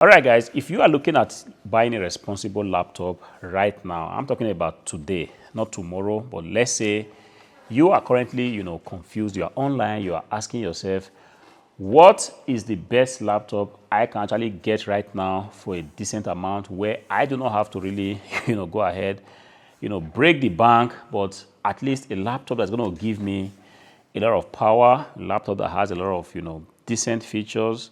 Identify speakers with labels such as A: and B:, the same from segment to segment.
A: All right, guys, if you are looking at buying a responsible laptop right now, I'm talking about today, not tomorrow, but let's say you are currently, confused, you are online, you are asking yourself, what is the best laptop I can actually get right now for a decent amount where I do not have to really, go ahead, break the bank, but at least a laptop that's going to give me a lot of power, a laptop that has a lot of, decent features.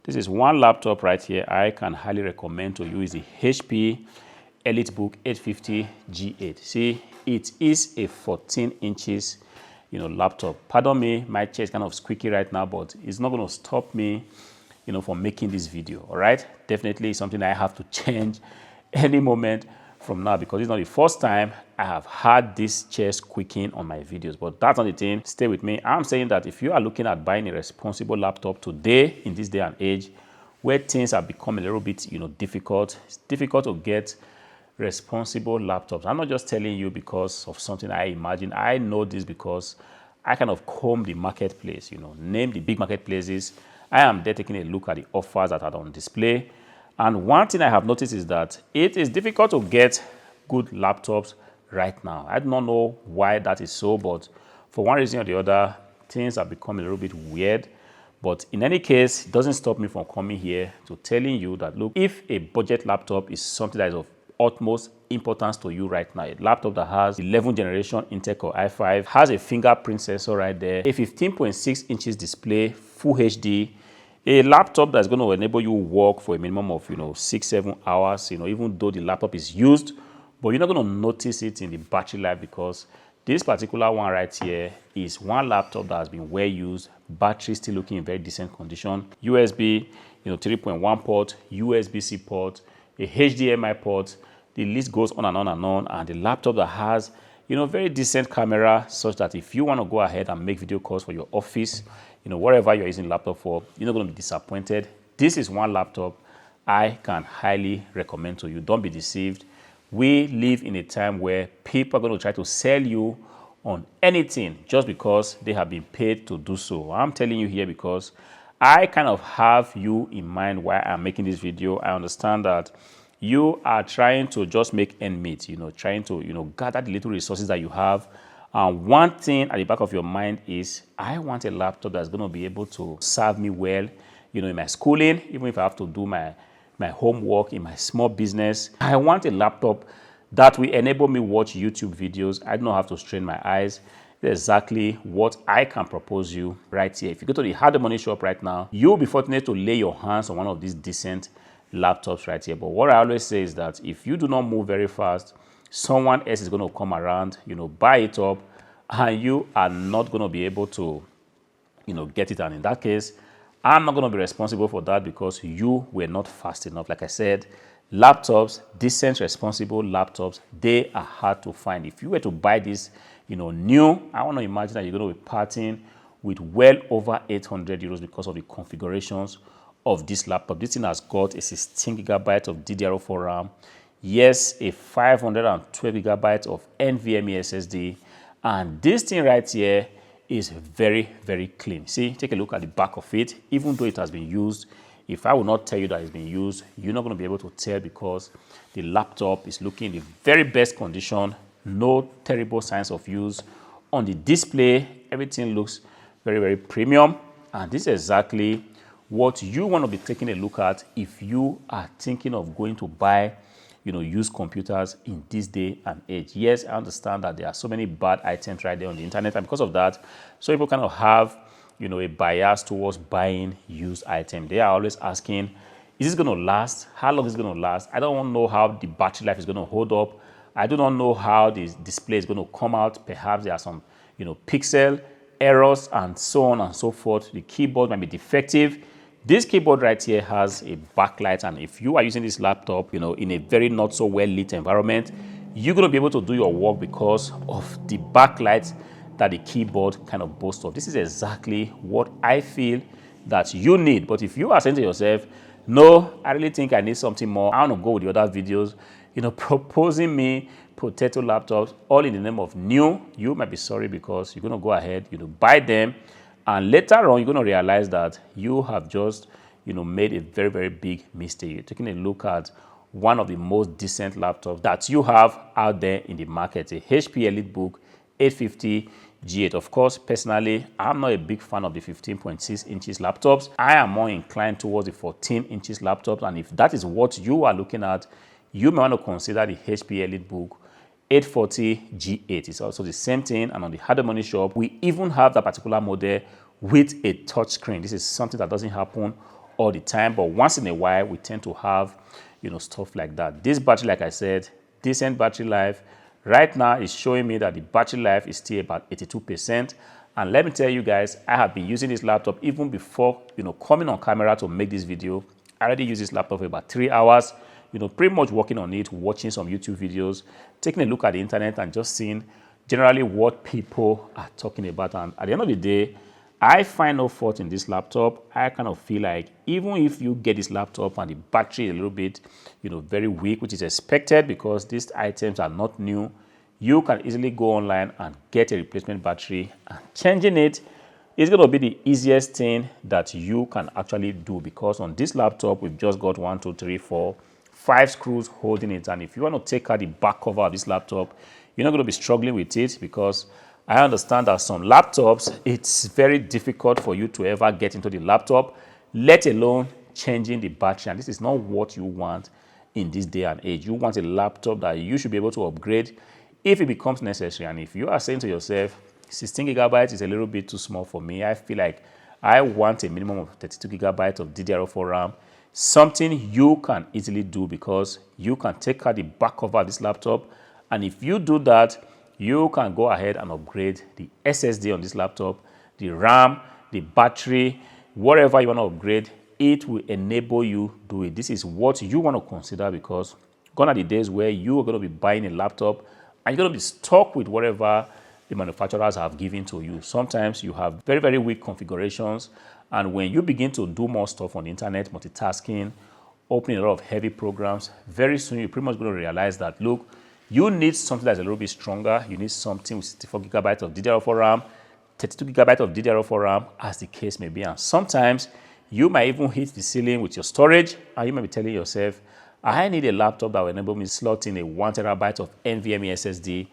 A: This is one laptop right here I can highly recommend to you. Is the HP EliteBook 850 G8. See, it is a 14 inches, laptop. Pardon me, my chair is kind of squeaky right now, but it's not going to stop me, from making this video. All right, definitely something I have to change any moment from now, because it's not the first time I have had this chair squeaking on my videos. But that's not the thing. Stay with me. I'm saying that if you are looking at buying a responsible laptop today, in this day and age, where things have become a little bit, difficult, it's difficult to get responsible laptops. I'm not just telling you because of something I imagine. I know this because I kind of comb the marketplace, name the big marketplaces. I am there taking a look at the offers that are on display. And one thing I have noticed is that it is difficult to get good laptops right now. I do not know why that is so, but for one reason or the other, things have become a little bit weird. But in any case, it doesn't stop me from coming here to telling you that, look, if a budget laptop is something that is of utmost importance to you right now, a laptop that has 11th generation Intel Core i5, has a fingerprint sensor right there, a 15.6 inches display, full HD, a laptop that's going to enable you work for a minimum of 6-7 hours, even though the laptop is used, but you're not going to notice it in the battery life, because this particular one right here is one laptop that has been well used, battery still looking in very decent condition, USB 3.1 port, USB-C port, a HDMI port, the list goes on and on and on. And the laptop that has very decent camera, such that if you want to go ahead and make video calls for your office, whatever you're using laptop for, you're not going to be disappointed. This is one laptop I can highly recommend to you. Don't be deceived. We live in a time where people are going to try to sell you on anything just because they have been paid to do so. I'm telling you here because I kind of have you in mind while I'm making this video. I understand that you are trying to just make ends meet, trying to, gather the little resources that you have. And one thing at the back of your mind is, I want a laptop that's going to be able to serve me well, in my schooling, even if I have to do my homework in my small business. I want a laptop that will enable me watch YouTube videos. I don't have to strain my eyes. That's exactly what I can propose you right here. If you go to the hard money shop right now, you'll be fortunate to lay your hands on one of these decent laptops right here. But what I always say is that if you do not move very fast, someone else is going to come around, buy it up, and you are not going to be able to, get it. And in that case, I'm not going to be responsible for that, because you were not fast enough. Like I said, laptops, decent, responsible laptops, they are hard to find. If you were to buy this, new, I want to imagine that you're going to be parting with well over 800 euros because of the configurations of this laptop. This thing has got a 16 gigabyte of DDR4 RAM. Yes, a 512 gigabytes of NVMe SSD. And this thing right here is very, very clean. See, take a look at the back of it. Even though it has been used, if I will not tell you that it's been used, you're not going to be able to tell, because the laptop is looking in the very best condition. No terrible signs of use. On the display, everything looks very, very premium. And this is exactly what you want to be taking a look at if you are thinking of going to buy used computers in this day and age. Yes, I understand that there are so many bad items right there on the internet, and because of that, so people kind of have a bias towards buying used items. They are always asking, is this going to last? How long is it going to last? I don't want to know how the battery life is going to hold up. I do not know how the display is going to come out. Perhaps there are some pixel errors and so on and so forth. The keyboard might be defective. This keyboard right here has a backlight, and if you are using this laptop, in a very not so well lit environment, you're going to be able to do your work because of the backlight that the keyboard kind of boasts of. This is exactly what I feel that you need. But if you are saying to yourself, no, I really think I need something more, I want to go with the other videos, proposing me potato laptops all in the name of new, you might be sorry, because you're going to go ahead, buy them. And later on, you're going to realize that you have just, made a very, very big mistake. You're taking a look at one of the most decent laptops that you have out there in the market, a HP EliteBook 850 G8. Of course, personally, I'm not a big fan of the 15.6 inches laptops. I am more inclined towards the 14 inches laptops. And if that is what you are looking at, you may want to consider the HP EliteBook 840 G8. It's also the same thing. And on the Hardware Money Shop, we even have that particular model with a touch screen. This is something that doesn't happen all the time, but once in a while, we tend to have, stuff like that. This battery, like I said, decent battery life. Right now, it's showing me that the battery life is still about 82%. And let me tell you guys, I have been using this laptop even before, coming on camera to make this video. I already used this laptop for about 3 hours, pretty much working on it, watching some YouTube videos, taking a look at the internet and just seeing generally what people are talking about. And at the end of the day, I find no fault in this laptop. I kind of feel like even if you get this laptop and the battery is a little bit, very weak, which is expected because these items are not new, you can easily go online and get a replacement battery, and changing it is going to be the easiest thing that you can actually do, because on this laptop, we've just got 1, 2, 3, 4, 5 screws holding it. And if you want to take out the back cover of this laptop, you're not going to be struggling with it, because I understand that some laptops, it's very difficult for you to ever get into the laptop, let alone changing the battery. And this is not what you want in this day and age. You want a laptop that you should be able to upgrade if it becomes necessary. And if you are saying to yourself, 16 gigabytes is a little bit too small for me, I feel like I want a minimum of 32 gigabytes of DDR4 RAM, something you can easily do, because you can take out the back cover of this laptop. And if you do that, you can go ahead and upgrade the SSD on this laptop, the RAM, the battery, whatever you want to upgrade, it will enable you to do it. This is what you want to consider, because gone are the days where you are going to be buying a laptop and you're going to be stuck with whatever the manufacturers have given to you. Sometimes you have very, very weak configurations, and when you begin to do more stuff on the internet, multitasking, opening a lot of heavy programs, very soon you're pretty much going to realize that, look, you need something that's a little bit stronger. You need something with 64 gigabytes of DDR4 RAM, 32 gigabytes of DDR4 RAM, as the case may be. And sometimes you might even hit the ceiling with your storage, and you might be telling yourself, I need a laptop that will enable me to slot in a 1 terabyte of NVMe SSD.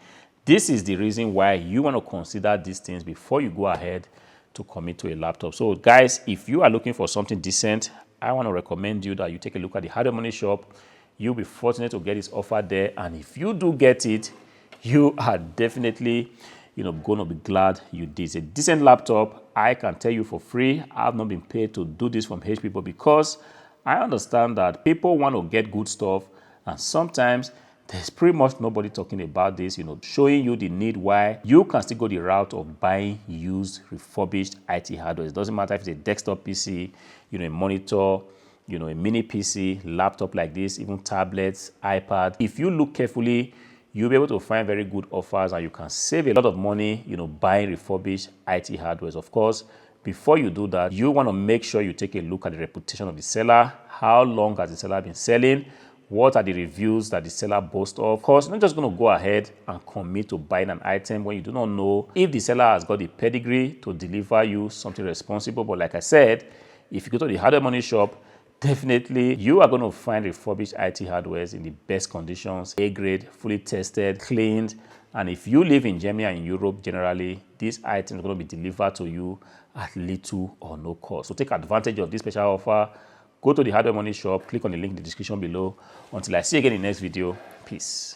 A: This is the reason why you want to consider these things before you go ahead to commit to a laptop. So guys, if you are looking for something decent, I want to recommend you that you take a look at the Hardware Money Shop. You'll be fortunate to get this offer there, and if you do get it, you are definitely going to be glad you did. It's a decent laptop. I can tell you for free, I have not been paid to do this from HP people, because I understand that people want to get good stuff, and sometimes there's pretty much nobody talking about this, showing you the need why you can still go the route of buying used, refurbished IT hardware. It doesn't matter if it's a desktop PC, a monitor, a mini PC, laptop like this, even tablets, iPad. If you look carefully, you'll be able to find very good offers, and you can save a lot of money, buying refurbished IT hardware. Of course, before you do that, you want to make sure you take a look at the reputation of the seller. How long has the seller been selling? What are the reviews that the seller boasts of? Of course, you're not just going to go ahead and commit to buying an item when you do not know if the seller has got the pedigree to deliver you something responsible. But like I said, if you go to the Hardware Money Shop, definitely you are going to find refurbished IT hardware in the best conditions, A-grade, fully tested, cleaned. And if you live in Germany and in Europe, generally, these items are going to be delivered to you at little or no cost. So take advantage of this special offer. Go to the Hardware Money Shop, click on the link in the description below. Until I see you again in the next video, peace.